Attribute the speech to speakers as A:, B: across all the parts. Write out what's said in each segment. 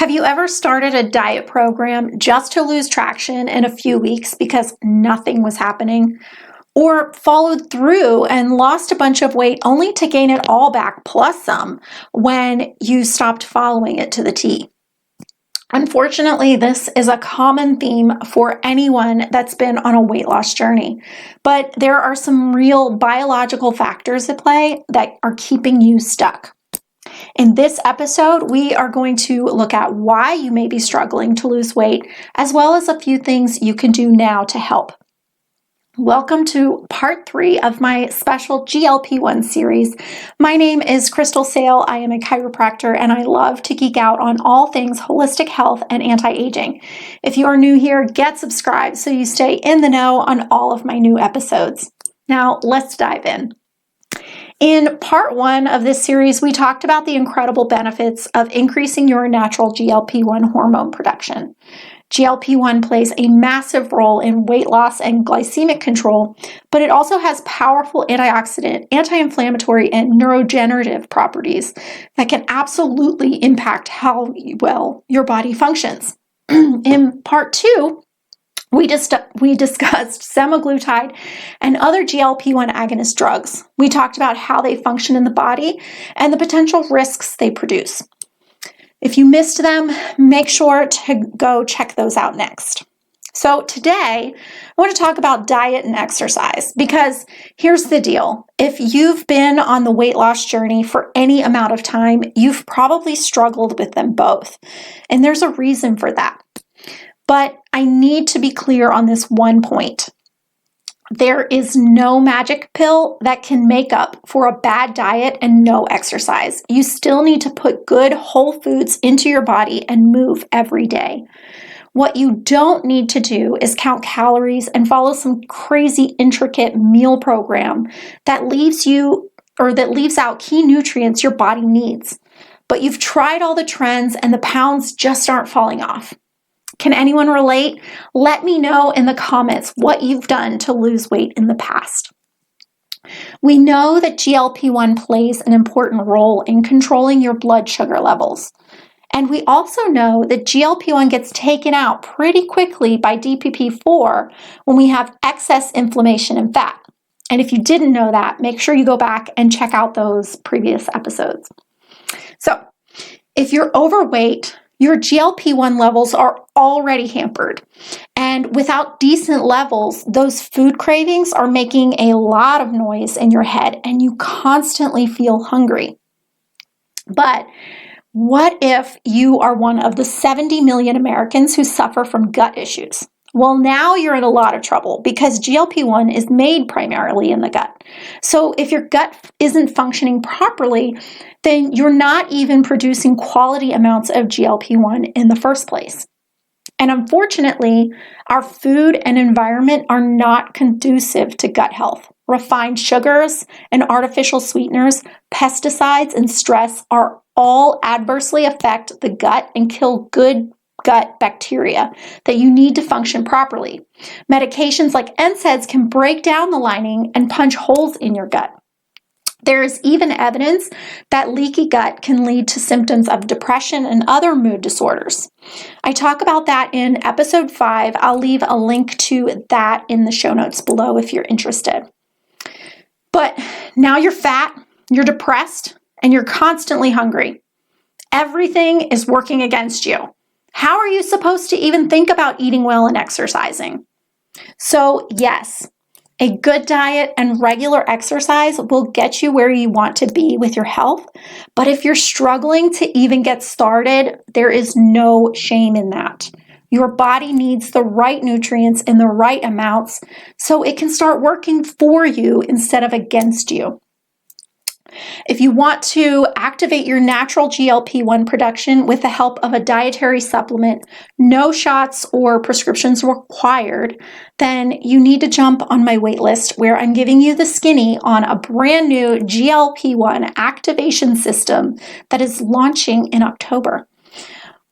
A: Have you ever started a diet program just to lose traction in a few weeks because nothing was happening? Or followed through and lost a bunch of weight only to gain it all back plus some when you stopped following it to the T? Unfortunately, this is a common theme for anyone that's been on a weight loss journey, but there are some real biological factors at play that are keeping you stuck. In this episode, we are going to look at why you may be struggling to lose weight, as well as a few things you can do now to help. Welcome to part 3 of my special GLP-1 series. My name is Crystal Sale. I am a chiropractor and I love to geek out on all things holistic health and anti-aging. If you are new here, get subscribed so you stay in the know on all of my new episodes. Now, let's dive in. In part 1 of this series, we talked about the incredible benefits of increasing your natural GLP-1 hormone production. GLP-1 plays a massive role in weight loss and glycemic control, but it also has powerful antioxidant, anti-inflammatory, and neurodegenerative properties that can absolutely impact how well your body functions. In part 2, we discussed semaglutide and other GLP-1 agonist drugs. We talked about how they function in the body and the potential risks they produce. If you missed them, make sure to go check those out next. So today, I want to talk about diet and exercise because here's the deal. If you've been on the weight loss journey for any amount of time, you've probably struggled with them both. And there's a reason for that. But I need to be clear on this one point. There is no magic pill that can make up for a bad diet and no exercise. You still need to put good whole foods into your body and move every day. What you don't need to do is count calories and follow some crazy intricate meal program that leaves out key nutrients your body needs. But you've tried all the trends and the pounds just aren't falling off. Can anyone relate? Let me know in the comments what you've done to lose weight in the past. We know that GLP-1 plays an important role in controlling your blood sugar levels. And we also know that GLP-1 gets taken out pretty quickly by DPP-4 when we have excess inflammation and fat. And if you didn't know that, make sure you go back and check out those previous episodes. So, if you're overweight, your GLP-1 levels are already hampered. And without decent levels, those food cravings are making a lot of noise in your head and you constantly feel hungry. But what if you are one of the 70 million Americans who suffer from gut issues? Well, now you're in a lot of trouble because GLP-1 is made primarily in the gut. So if your gut isn't functioning properly, then you're not even producing quality amounts of GLP-1 in the first place. And unfortunately, our food and environment are not conducive to gut health. Refined sugars and artificial sweeteners, pesticides, and stress are all adversely affect the gut and kill good gut bacteria that you need to function properly. Medications like NSAIDs can break down the lining and punch holes in your gut. There is even evidence that leaky gut can lead to symptoms of depression and other mood disorders. I talk about that in episode 5. I'll leave a link to that in the show notes below if you're interested. But now you're fat, you're depressed, and you're constantly hungry. Everything is working against you. How are you supposed to even think about eating well and exercising? So yes, a good diet and regular exercise will get you where you want to be with your health. But if you're struggling to even get started, there is no shame in that. Your body needs the right nutrients in the right amounts so it can start working for you instead of against you. If you want to activate your natural GLP-1 production with the help of a dietary supplement, no shots or prescriptions required, then you need to jump on my waitlist where I'm giving you the skinny on a brand new GLP-1 activation system that is launching in October.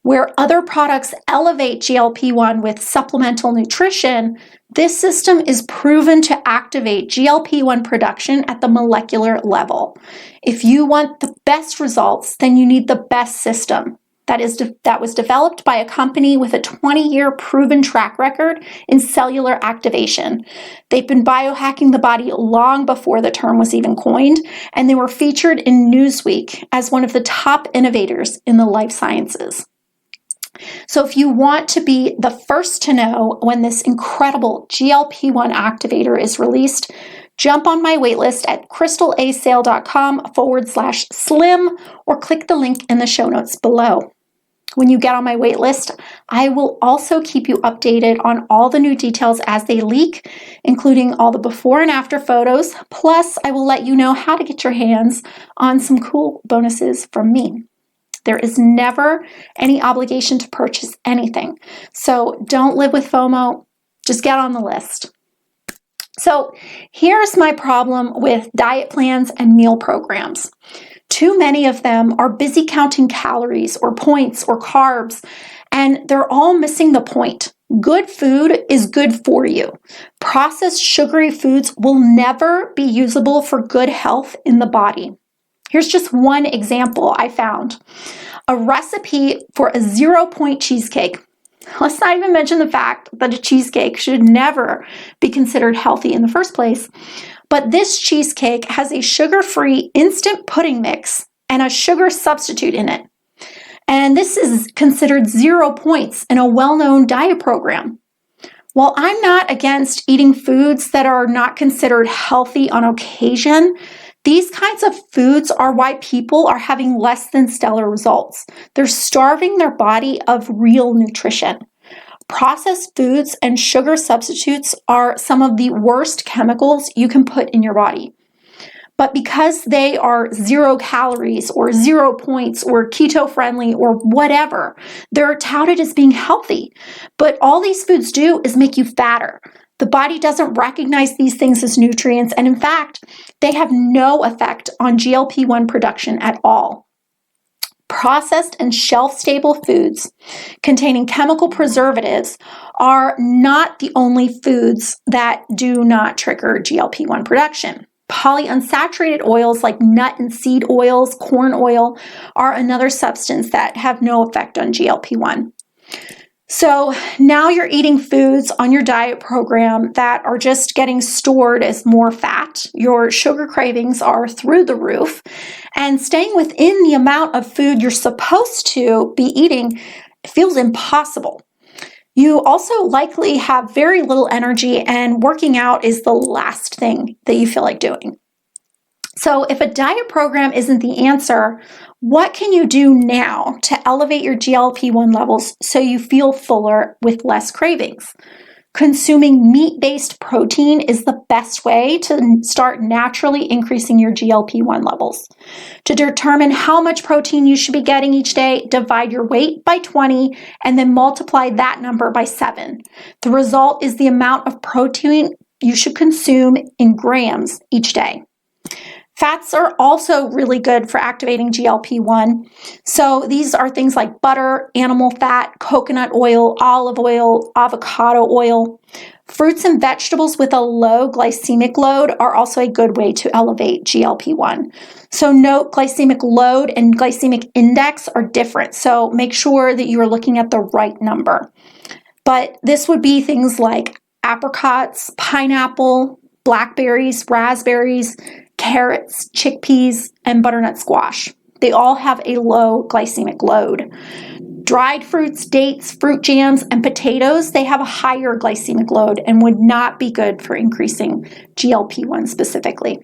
A: Where other products elevate GLP-1 with supplemental nutrition, this system is proven to activate GLP-1 production at the molecular level. If you want the best results, then you need the best system. that was developed by a company with a 20-year proven track record in cellular activation. They've been biohacking the body long before the term was even coined, and they were featured in Newsweek as one of the top innovators in the life sciences. So if you want to be the first to know when this incredible GLP-1 activator is released, jump on my waitlist at crystalasale.com/slim or click the link in the show notes below. When you get on my waitlist, I will also keep you updated on all the new details as they leak, including all the before and after photos. Plus, I will let you know how to get your hands on some cool bonuses from me. There is never any obligation to purchase anything, so don't live with FOMO. Just get on the list. So here's my problem with diet plans and meal programs. Too many of them are busy counting calories or points or carbs, and they're all missing the point. Good food is good for you. Processed sugary foods will never be usable for good health in the body. Here's just one example I found. A recipe for a 0-point cheesecake. Let's not even mention the fact that a cheesecake should never be considered healthy in the first place. But this cheesecake has a sugar-free instant pudding mix and a sugar substitute in it. And this is considered 0 points in a well-known diet program. While I'm not against eating foods that are not considered healthy on occasion, these kinds of foods are why people are having less than stellar results. They're starving their body of real nutrition. Processed foods and sugar substitutes are some of the worst chemicals you can put in your body. But because they are 0 calories or 0 points or keto friendly or whatever, they're touted as being healthy. But all these foods do is make you fatter. The body doesn't recognize these things as nutrients, and in fact, they have no effect on GLP-1 production at all. Processed and shelf-stable foods containing chemical preservatives are not the only foods that do not trigger GLP-1 production. Polyunsaturated oils like nut and seed oils, corn oil, are another substance that have no effect on GLP-1. So now you're eating foods on your diet program that are just getting stored as more fat. Your sugar cravings are through the roof, and staying within the amount of food you're supposed to be eating feels impossible. You also likely have very little energy, and working out is the last thing that you feel like doing. So if a diet program isn't the answer, what can you do now to elevate your GLP-1 levels so you feel fuller with less cravings? Consuming meat-based protein is the best way to start naturally increasing your GLP-1 levels. To determine how much protein you should be getting each day, divide your weight by 20 and then multiply that number by 7. The result is the amount of protein you should consume in grams each day. Fats are also really good for activating GLP-1. So these are things like butter, animal fat, coconut oil, olive oil, avocado oil. Fruits and vegetables with a low glycemic load are also a good way to elevate GLP-1. So note, glycemic load and glycemic index are different. So make sure that you are looking at the right number. But this would be things like apricots, pineapple, blackberries, raspberries, carrots, chickpeas, and butternut squash. They all have a low glycemic load. Dried fruits, dates, fruit jams, and potatoes, they have a higher glycemic load and would not be good for increasing GLP-1 specifically.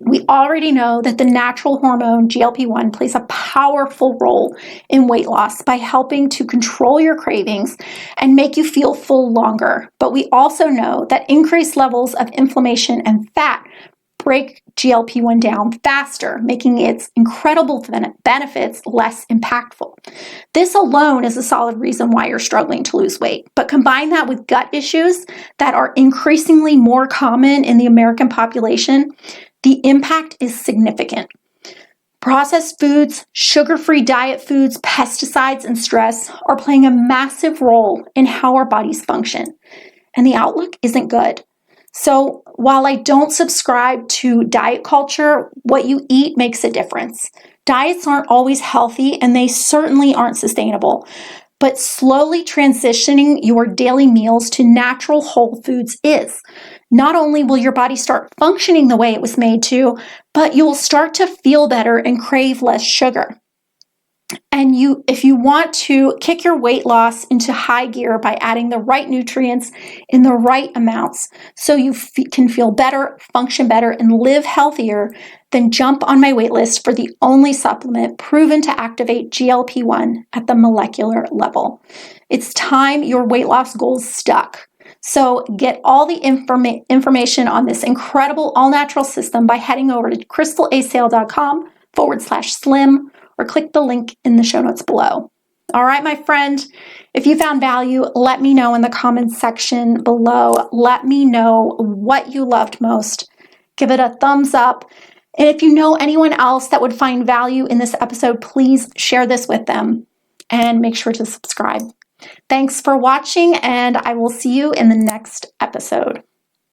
A: We already know that the natural hormone GLP-1 plays a powerful role in weight loss by helping to control your cravings and make you feel full longer. But we also know that increased levels of inflammation and fat break GLP-1 down faster, making its incredible benefits less impactful. This alone is a solid reason why you're struggling to lose weight. But combine that with gut issues that are increasingly more common in the American population, the impact is significant. Processed foods, sugar-free diet foods, pesticides, and stress are playing a massive role in how our bodies function. And the outlook isn't good. So while I don't subscribe to diet culture, what you eat makes a difference. Diets aren't always healthy and they certainly aren't sustainable. But slowly transitioning your daily meals to natural whole foods is. Not only will your body start functioning the way it was made to, but you'll start to feel better and crave less sugar. And if you want to kick your weight loss into high gear by adding the right nutrients in the right amounts so you can feel better, function better, and live healthier, then jump on my wait list for the only supplement proven to activate GLP-1 at the molecular level. It's time your weight loss goals stuck. So get all the information on this incredible all-natural system by heading over to crystalacel.com/slim or click the link in the show notes below. All right, my friend, if you found value, let me know in the comments section below. Let me know what you loved most. Give it a thumbs up. And if you know anyone else that would find value in this episode, please share this with them and make sure to subscribe. Thanks for watching, and I will see you in the next episode.